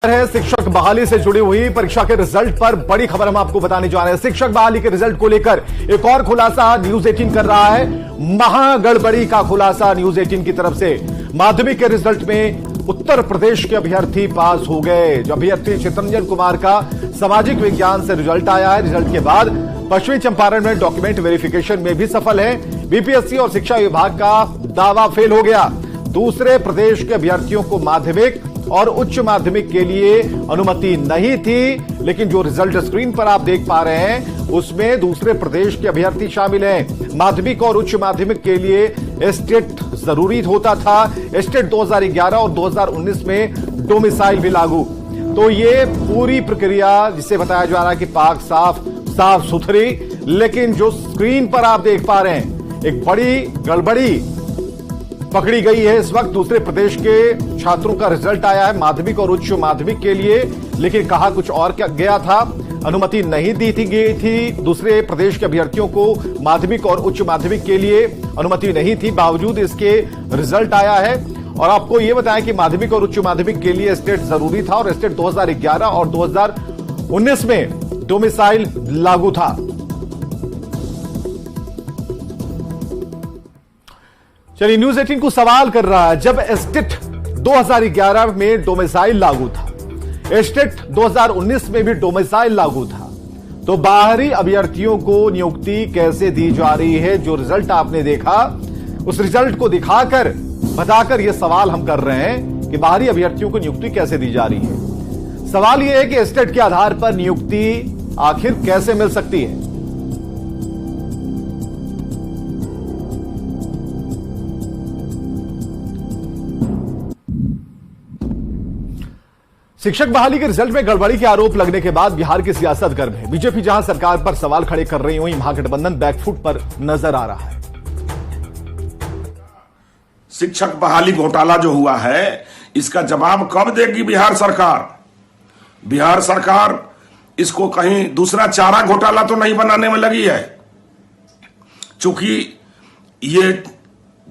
है शिक्षक बहाली से जुड़ी हुई परीक्षा के रिजल्ट पर बड़ी खबर हम आपको बताने जा रहे हैं। शिक्षक बहाली के रिजल्ट को लेकर एक और खुलासा न्यूज 18 कर रहा है। महागड़बड़ी का खुलासा न्यूज 18 की तरफ से। माध्यमिक के रिजल्ट में उत्तर प्रदेश के अभ्यर्थी पास हो गए। जो अभ्यर्थी चितरंजन कुमार का सामाजिक विज्ञान से रिजल्ट आया है, रिजल्ट के बाद पश्चिमी चंपारण में डॉक्यूमेंट वेरिफिकेशन में भी सफल है। बीपीएससी और शिक्षा विभाग का दावा फेल हो गया। दूसरे प्रदेश के अभ्यर्थियों को माध्यमिक और उच्च माध्यमिक के लिए अनुमति नहीं थी, लेकिन जो रिजल्ट स्क्रीन पर आप देख पा रहे हैं उसमें दूसरे प्रदेश के अभ्यर्थी शामिल हैं। माध्यमिक और उच्च माध्यमिक के लिए स्टेट जरूरी होता था। स्टेट 2011 और 2019 में डोमिसाइल भी लागू। तो ये पूरी प्रक्रिया जिसे बताया जा रहा है कि पाक साफ सुथरी, लेकिन जो स्क्रीन पर आप देख पा रहे हैं एक बड़ी गड़बड़ी पकड़ी गई है। इस वक्त दूसरे प्रदेश के छात्रों का रिजल्ट आया है माध्यमिक और उच्च माध्यमिक के लिए, लेकिन कहा कुछ और क्या गया था। अनुमति नहीं दी गई थी दूसरे प्रदेश के अभ्यर्थियों को माध्यमिक और उच्च माध्यमिक के लिए अनुमति नहीं थी, बावजूद इसके रिजल्ट आया है। और आपको यह बताया कि माध्यमिक और उच्च माध्यमिक के लिए स्टेट जरूरी था और स्टेट 2011 और 2019 में डोमिसाइल लागू था। चलिए, न्यूज 18 को सवाल कर रहा है, जब स्टेट 2011 में डोमिसाइल लागू था, स्टेट 2019 में भी डोमिसाइल लागू था, तो बाहरी अभ्यर्थियों को नियुक्ति कैसे दी जा रही है? जो रिजल्ट आपने देखा उस रिजल्ट को दिखाकर बताकर यह सवाल हम कर रहे हैं कि बाहरी अभ्यर्थियों को नियुक्ति कैसे दी जा रही है। सवाल यह है कि स्टेट के आधार पर नियुक्ति आखिर कैसे मिल सकती है? शिक्षक बहाली के रिजल्ट में गड़बड़ी के आरोप लगने के बाद बिहार की सियासत गर्म है। बीजेपी जहां सरकार पर सवाल खड़े कर रही, वहीं महागठबंधन बैकफुट पर नजर आ रहा है। शिक्षक बहाली घोटाला जो हुआ है, इसका जवाब कब देगी बिहार सरकार? बिहार सरकार इसको कहीं दूसरा चारा घोटाला तो नहीं बनाने में लगी है, चूंकि ये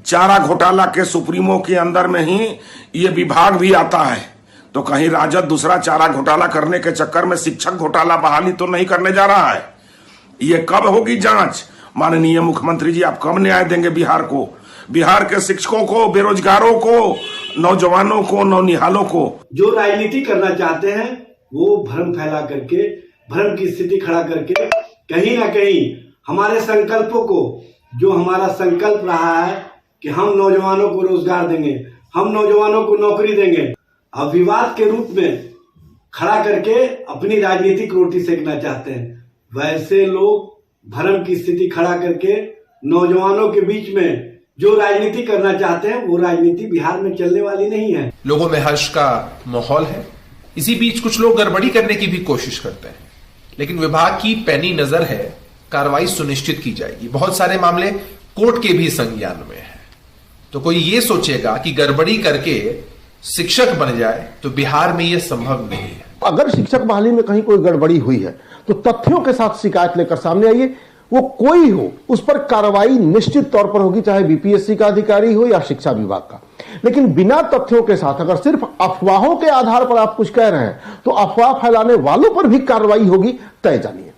चारा घोटाला के सुप्रीमो के अंदर में ही ये विभाग भी आता है, तो कहीं राजद दूसरा चारा घोटाला करने के चक्कर में शिक्षक घोटाला बहाली तो नहीं करने जा रहा है। ये कब होगी जांच? माननीय मुख्यमंत्री जी, आप कब न्याय देंगे बिहार को, बिहार के शिक्षकों को, बेरोजगारों को, नौजवानों को, नौनिहालों को? जो राजनीति करना चाहते हैं वो भ्रम फैला करके, भ्रम की स्थिति खड़ा करके कहीं ना कहीं हमारे संकल्पों को, जो हमारा संकल्प रहा है कि हम नौजवानों को रोजगार देंगे, हम नौजवानों को नौकरी देंगे, अब विवाद के रूप में खड़ा करके अपनी राजनीतिक रोटी सेकना चाहते हैं। वैसे लोग भ्रम की स्थिति खड़ा करके नौजवानों के बीच में जो राजनीति करना चाहते हैं, वो राजनीति बिहार में चलने वाली नहीं है। लोगों में हर्ष का माहौल है। इसी बीच कुछ लोग गड़बड़ी करने की भी कोशिश करते हैं, लेकिन विभाग की पैनी नजर है, कार्रवाई सुनिश्चित की जाएगी। बहुत सारे मामले कोर्ट के भी संज्ञान में है। तो कोई ये सोचेगा कि गड़बड़ी करके शिक्षक बन जाए, तो बिहार में यह संभव नहीं है। अगर शिक्षक बहाली में कहीं कोई गड़बड़ी हुई है तो तथ्यों के साथ शिकायत लेकर सामने आइए। वो कोई हो, उस पर कार्रवाई निश्चित तौर पर होगी, चाहे बीपीएससी का अधिकारी हो या शिक्षा विभाग का। लेकिन बिना तथ्यों के साथ अगर सिर्फ अफवाहों के आधार पर आप कुछ कह रहे हैं तो अफवाह फैलाने वालों पर भी कार्रवाई होगी, तय जानिए।